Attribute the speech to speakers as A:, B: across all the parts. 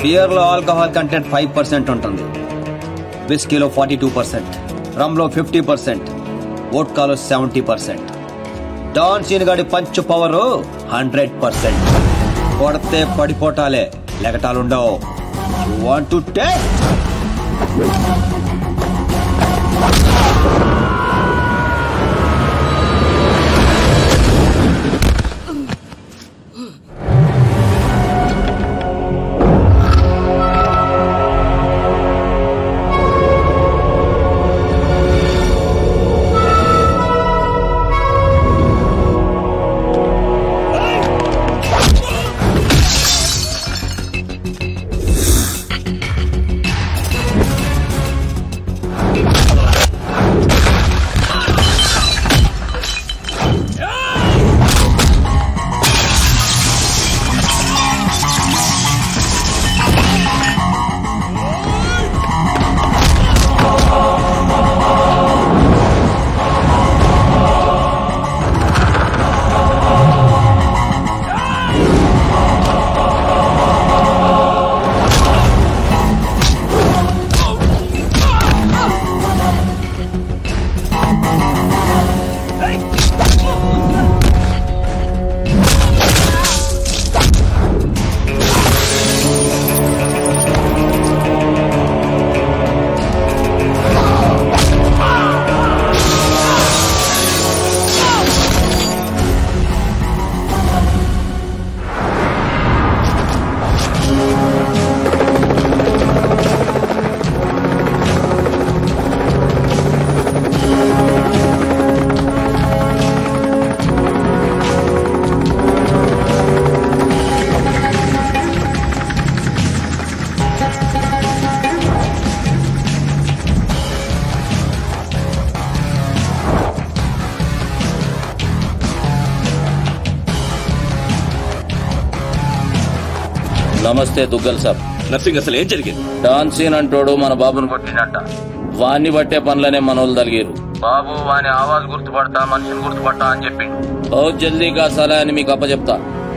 A: Beer లో alcohol content 5% ఉంటుంది, విస్కీలో 42%, rum లో 50%, వోడ్కాలో 70%. డాన్ సీన్ గాడి పంచ్ పవర్ 100%. కొడితే పడిపోటాలే, లెగటాలుండవు. Want to take?
B: నమస్తే దుగ్గల్ సాబ్.
C: నర్సింగ్, అసలు ఏం జరిగింది?
B: డాన్ సీన్ అంటోడు మన బాబును కొట్టినట్ట. వాణ్ణి బట్టే పనులనే మనోళ్ళు తలిగారు. బాబు వాని ఆవాజ్ గుర్తుపడతా, మనిషిని గుర్తుపడతా అని చెప్పిండు. ఓ జల్దీగా సలహా అని మీకు అప్పచెప్తా.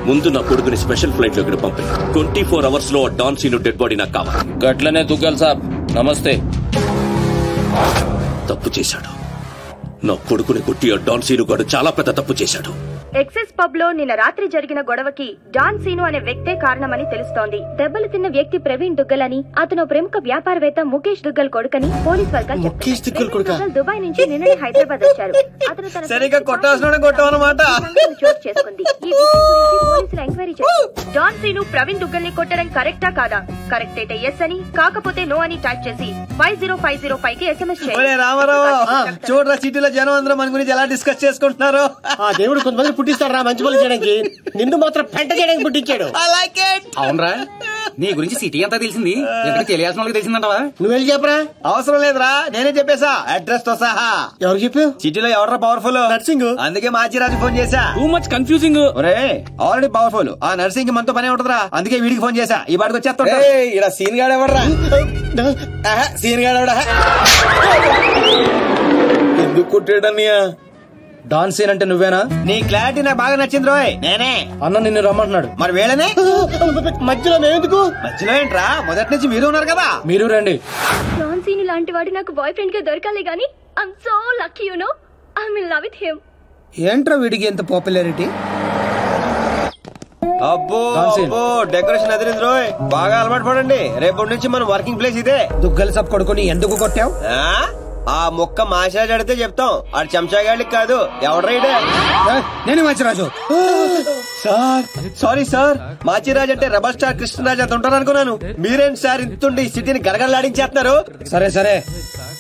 C: ముందు నా కొడుకుని స్పెషల్ ఫ్లైట్ లో ఇక్కడ పంపి 24 hours లో డాన్ సీన్ డెడ్ బాడీ నాకు కావాలి.
B: గట్లనే దుగ్గల్ సాబ్. నమస్తే.
C: తప్పు చేశాడు. నా కొడుకుని కొట్టి ఆ డాన్ సీను గాడు చాలా పెద్ద తప్పు చేశాడు.
D: ఎక్సెస్ పబ్ లో నిన్న రాత్రి జరిగిన గొడవకి డాన్ సీను అనే వ్యక్తే కారణమని తెలుస్తోంది. దెబ్బలు తిన్న వ్యక్తి ప్రవీణ్ దుగ్గల్ అని, అతను ప్రముఖ వ్యాపారవేత్త ముఖేష్ దుగ్గల్ కొడుకని పోలీస్ వర్గాలు చెప్తున్నారు. దుబాయ్ నుంచి నిన్ననే హైదరాబాద్ వచ్చారు. అతను తన చోటు చేసుకుంది. ఈ విషయం గురించి పోలీసులు ఎంక్వైరీ చేశారు. డాన్ సీను ప్రవీణ్ దుగ్గల్ ని కొట్టడం కరెక్టా కాదా? కరెక్ట్ అయితే ఎస్ అని, కాకపోతే నో అని టైప్ చేసి 50505 కి SMS చేయండి.
A: చూడరా, సిటీలో జనం అందరూ మన గురించి ఎలా డిస్కస్ చేసుకుంటున్నారు.
E: దేవుడు కొంతమంది పుట్టిస్తారా మంచి పనులు చేయడానికి, నిన్ను మాత్రం పెంట చేయడానికి పుట్టించాడు.
F: అవునరా, నీ గురించి సిటీ అంతా తెలిసింది. ఎందుకు తెలియాల్సిన వాళ్ళకి తెలిసిందంటవా?
E: నువ్వు వెళ్ళి చెప్పరా.
A: అవసరం లేదురా, నేనే చెప్పేసా అడ్రస్ తో సహా.
E: ఎవరు చెప్పు?
A: సిటీలో ఎవరా పవర్ఫుల్?
E: నర్సింగ్.
A: అందుకే మాచిరాజు ఫోన్ చేశా.
F: Too much confusing.
A: Already powerful ఆ నర్సింగ్ మనతో పనే ఉంటదిరా, అందుకే వీడికి ఫోన్ చేశా. ఈ బాడికి వచ్చేస్తా.
E: ఇక్కడ సీన్ గాడు ఎవర్రా? సీన్ గాడు ఎవడా? ఎందుకు కొట్టాడన్నయ్య?
A: డాన్ సీన్ అంటే నువ్వేనా? నీ క్లారిటీ నాకు బాగా నచ్చింది రోయ్. నేనే.
E: అన్న నిన్ను రమ్మంటున్నాడు.
A: మరి వేళనే
E: మధ్యలో మేమెందుకు?
A: మధ్యలో ఏంట్రా, మొదటి నుంచి మీరు ఉన్నారు కదా.
E: మీరు రండి.
D: డాన్ సీను లాంటి వాడు నాకు బాయ్ ఫ్రెండ్ గా దొరకాలి గానీ I'm so lucky, you know, I'm in love with him.
A: ఏంట్రా వీడికి ఎంత పాపులారిటీ? అబ్బో అబ్బో, డెకరేషన్ అదిరింది రోయ్. బాగా అలవాటు పడండి. రేపటి నుంచి మన వర్కింగ్ ప్లేస్ ఇదే. దుగ్గల సబ్ కొడుకుని ఎందుకు కొట్టావు? ఆ మొక్క మాషాజ్ అడితే చెప్తాం, ఆడు చెంచాగాడికి కాదు. ఎవడ్రైడే? నేను Machiraju sir. Sorry sir, Machiraj అంటే రెబల్ స్టార్ కృష్ణరాజ్ అంత ఉంటారు అనుకున్నాను. మీరేంటి సార్ ఇంతుండి ఈ సిటీని గడగడలాడించేస్తున్నారు? సరే సరే,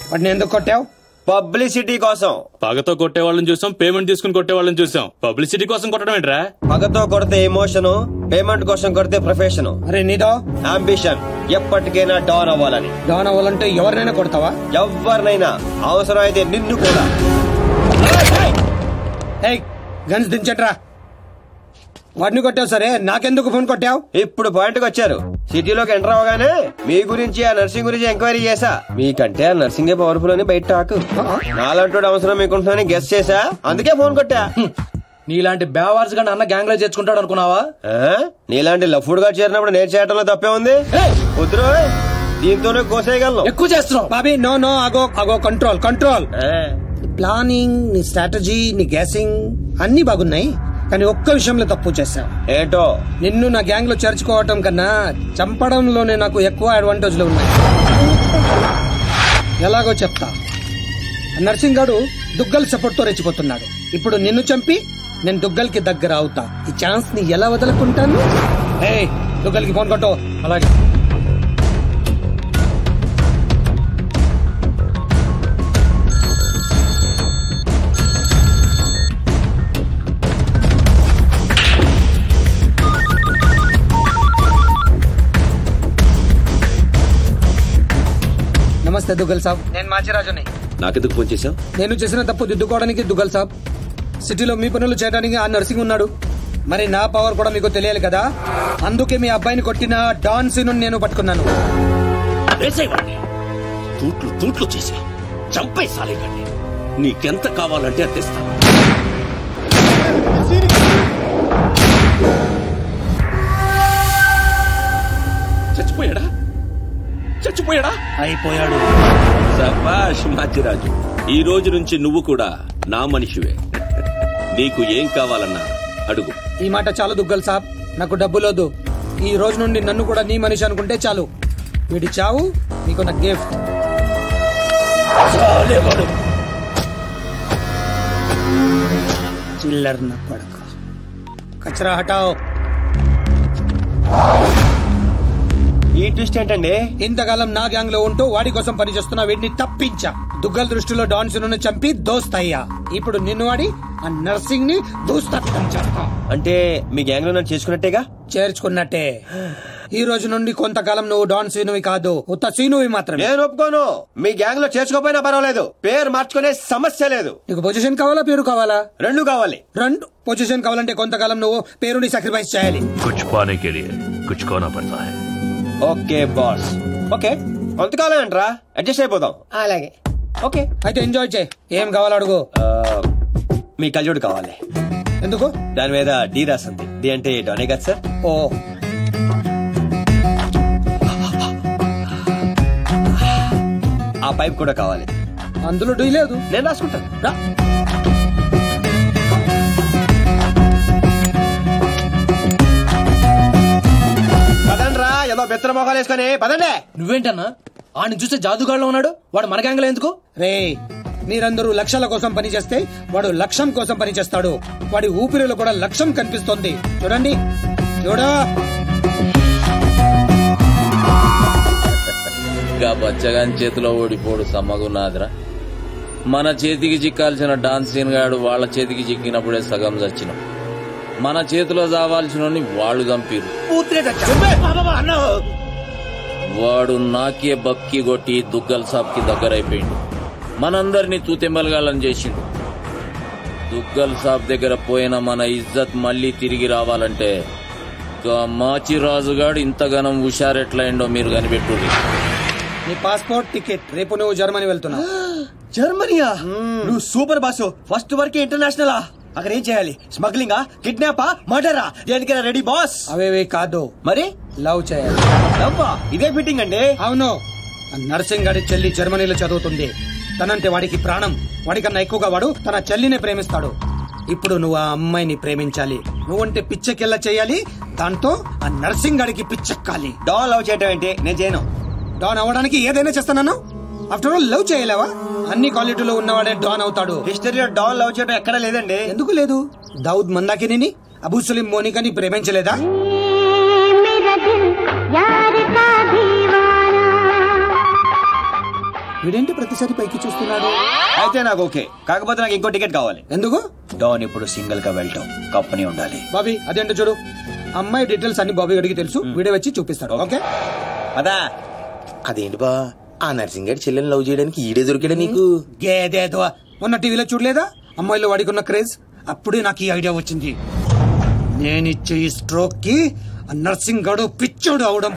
A: వాటిని ఎందుకు కొట్టావు? పబ్లిసిటీ కోసం.
C: పగతో కొట్టే వాళ్ళని చూసాం, పేమెంట్ తీసుకుని కొట్టే వాళ్ళని చూసాం. పబ్లిసిటీ కోసం కొట్టడం ఏంట్రా?
A: పగతో కొడితే ఎమోషన్, పేమెంట్ కోసం కొడితే ప్రొఫెషన్. అరే నీదో అంబిషన్ ఎప్పటికైనా డాన్ అవ్వాలని. డాన్ అవ్వాలంటే ఎవరినైనా కొడతావా? ఎవరినైనా, అవసరం అయితే నిన్ను కూడా. గన్స్ దించట్రా. వాడిని కొట్టావు సరే, నాకెందుకు ఫోన్ కొట్టావు? ఇప్పుడు పాయింట్ కి వచ్చారు. సిటీలోకి ఎంటర్ అవగానే మీ గురించి ఆ నర్సింగ్ గురించి ఎంక్వైరీ చేశా. మీకంటే ఆ నర్సింగే పవర్ఫుల్ అని బయట టాక్. నాలంటోడు అవసరం మీకుంటుందని గెస్ చేశా, అందుకే ఫోన్ కొట్టా.
G: నీలాంటి బేవార్స్ గా అన్న గ్యాంగ్ లో చేర్చుకుంటాడు అనుకున్నావా?
A: నీలాంటి లఫ్డ్ గా చేరినప్పుడు నేను చేయటంలో తప్పే ఉంది. వద్దురో, దీంతోనే కోసేయగలను.
G: ఎక్కువ చేస్తున్నావు
E: బాబీ. నో నో, అగో అగో, కంట్రోల్ కంట్రోల్. ప్లానింగ్, నీ స్ట్రాటజీ, నీ గ్యాసింగ్ అన్ని బాగున్నాయి, కానీ ఒక్క విషయంలో తప్పు చేశావు.
A: ఏంటో?
E: నిన్ను నా గ్యాంగ్ లో చేర్చుకోవటం కన్నా చంపడంలోనే నాకు ఎక్కువ అడ్వాంటేజ్లు ఉన్నాయి. ఎలాగో చెప్తా. నర్సింగ్ గాడు దుగ్గల్ సపోర్ట్ తో రెచ్చిపోతున్నాడు. ఇప్పుడు నిన్ను చంపి నేను దుగ్గల్ కి దగ్గర అవుతా. ఈ ఛాన్స్ ని ఎలా వదులుకుంటాను? దుగ్గల్ కి ఫోన్ కొట్టు.
G: అలాగే.
E: నమస్తే దుగ్గల్ సాబ్, నేను మాచిరాజుని.
C: నాకెందుకు ఫోన్ చేశావు?
E: నేను చేసిన తప్పు దిద్దుకోవడానికి దుగ్గల్ సాబ్, సిటీలో మీ పనులు చేయడానికి ఆ నర్సింగ్ ఉన్నాడు. మరి నా పవర్ కూడా మీకు తెలియాలి కదా, అందుకే మీ అబ్బాయిని కొట్టిన డాన్ సీను నేను పట్టుకున్నాను.
C: తూట్లు తూట్లు చేసి చంపేసాలేకండి. నీకెంత కావాలంటే అందిస్తాను. చచ్చిపోయాడా? చచ్చిపోయాడా?
E: అయిపోయాడు.
C: శభాష్ మాచిరాజు, ఈ రోజు నుంచి నువ్వు కూడా నా మనిషివే. నీకు ఏం కావాలన్నా అడుగు.
E: ఈ మాట చాలు దుగ్గల్ సాబ్, నాకు డబ్బులోదు. ఈ రోజు నుండి నన్ను కూడా నీ మనిషి అనుకుంటే చాలు. వీడి చావు నీకు నా గిఫ్ట్. చిల్లర్ నా కొడుకు. కచరా హటాओ.
A: ఈ ట్విస్ట్ ఏంటండి?
E: ఇంతకాలం నా గ్యాంగ్ లో ఉంటూ వాడి కోసం పనిచేస్తున్న వీడిని తప్పించా. దుగ్గల్ దృష్టిలో డాన్ సిను చంపి దోస్త్ అయ్యా. ఇప్పుడు నిన్ను వాడి ఆ నర్సింగ్ ని దూస్తత్వం చేస్తా.
A: అంటే మీ గ్యాంగ్ లో నన్ను చేసుకున్నట్టేగా?
E: చేర్చుకున్నట్టే. ఈ రోజు నుండి కొంతకాలం నువ్వు డాన్ సీనువి కాదు, ఉత్త సీనువి మాత్రమే.
A: నేను ఒప్పుకోను. మీ గ్యాంగ్ లో చేర్చుకోపోయినా పర్వాలేదు, పేరు మార్చుకునే సమస్య లేదు.
E: నీకు పొజిషన్ కావాలా, పేరు కావాలా?
A: రెండు కావాలి.
E: రెండు. పొజిషన్ కావాలంటే కొంతకాలం నువ్వు పేరుని సాక్రిఫైస్ చేయాలి.
H: कुछ पाने के लिए कुछ खोना पड़ता है.
A: Okay boss. ఓకే, కొంతకాలం అంటరా, అడ్జస్ట్ అయిపోదాం.
E: అలాగే.
A: ఓకే,
E: అయితే ఎంజాయ్ చేయి. ఏం కావాలో అడుగు.
A: మీ కళ్ళజోడు కావాలి.
E: ఎందుకు?
A: దాని మీద డి రాసింది. డి అంటే డానే కదా సార్?
E: ఓ,
A: ఆ పైప్ కూడా కావాలి.
E: అందులో డీ లేదు.
A: నేను రాసుకుంటాను. రా. పదండ్రా, ఏదో బెత్తర మొఖాలు వేసుకొని పదండి.
G: నువ్వేంటన్నా ఆయన చూస్తే జాదుగాడులో ఉన్నాడు, వాడు మన గ్యాంగ్ లో ఎందుకు?
E: రే, మీరందరూ లక్ష్యాల కోసం పని చేస్తే వాడు లక్ష్యం కోసం పని చేస్తాడు. వాడి ఊపిరిలో కూడా లక్ష్యం కనిపిస్తోంది. చూడండి, చూడా.
B: ఇంకా బచ్చగాని చేతిలో ఓడిపోడు సమ్మగున్నాదిరా. మన చేతికి చిక్కాల్సిన డాన్సీన్ గాడు వాళ్ళ చేతికి చిక్కినప్పుడే సగం చచ్చినాం. మన చేతిలో చావాల్సిన వాళ్ళు చంపిరు. వాడు నాకే బక్కి కొట్టి దుగ్గల్ సాబ్ కి దగ్గరైపోయిండు. మనందరినీ తూతెంబలగాలని చేసిండు. దుగ్గల్ సాబ్ దగ్గర పోయిన మన ఇజ్జత్ మళ్లీ తిరిగి రావాలంటే మాచిరాజుగాడు ఇంతగానం హుషారెట్లయిండో మీరు కనిపెట్టుర్రి.
E: నీ పాస్పోర్ట్, టికెట్. రేపు నువ్వు జర్మనీ వెళ్తున్నావు.
A: జర్మనీయా? నువ్వు సూపర్ బాసు. ఫస్ట్ వరకు ఇంటర్నేషనలా? అక్కడ ఏం చేయాలి? స్మగ్లింగా, కిడ్నాపా, మర్డరా? దేనికైనా రెడీ బాస్.
E: అవేవి కాదు,
A: మరి
E: లవ్ చేయాలి.
A: లవ్వా? ఇదే ఫిట్టింగ్ అండి.
E: అవును. నర్సింగ్ గారి చెల్లి జర్మనీలో చదువుతుంది. తనంటే వాడికి ప్రాణం. వాడికన్నా ఎక్కువగా వాడు తన చెల్లినే ప్రేమిస్తాడు. ఇప్పుడు నువ్వు ఆ అమ్మాయిని ప్రేమించాలి. నువ్వంటే పిచ్చెక్కెళ్ళ చేయాలి. దాంతో ఆ నర్సింగ్ గారికి పిచ్చెక్కాలి.
A: డాన్ లవ్ చేయటం ఏంటి? నేను చేయను.
E: డాన్ అవ్వడానికి ఏదైనా చేస్తాను. ఆఫ్టర్ ఆల్ లవ్ చేయలేవా? అన్ని క్వాలిటీలో ఉన్నవాడే డాన్ అవుతాడు.
A: హిస్టరీలో డాన్ లవ్ చేయడం ఎక్కడా లేదండి.
E: ఎందుకు లేదు? దావుద్ మందాకిని, అబూ సలీం మోనికాని ప్రేమించలేదా? వీడేంటి ప్రతిసారి పైకి చూస్తున్నాడు?
A: అయితే నాకు ఓకే, కాకపోతే నాకు ఇంకో టికెట్ కావాలి.
E: ఎందుకు?
A: డాన్ ఇప్పుడు సింగిల్ గా వెళ్ళటం కంపెనీ ఉండాలి.
E: బాబీ, అదేంటో చూడు. అమ్మాయి డీటెయిల్స్ అన్ని బాబీ గడికి తెలుసు. వీడే వచ్చి చూపిస్తాడు. ఓకే
A: అదా?
I: అదేంటి బా, ఆ నర్సింగ్ గారి చెల్లెని లవ్ చేయడానికి ఈడే దొరికాడా నీకు?
E: గేదేదో మొన్న టీవీలో చూడలేదా అమ్మాయిలో వాడికున్న క్రేజ్? అప్పుడే నాకు ఈ ఐడియా వచ్చింది. నేనిచ్చే ఈ స్ట్రోక్ కి నర్సింగ్ గడు పిచ్చోడు అవడం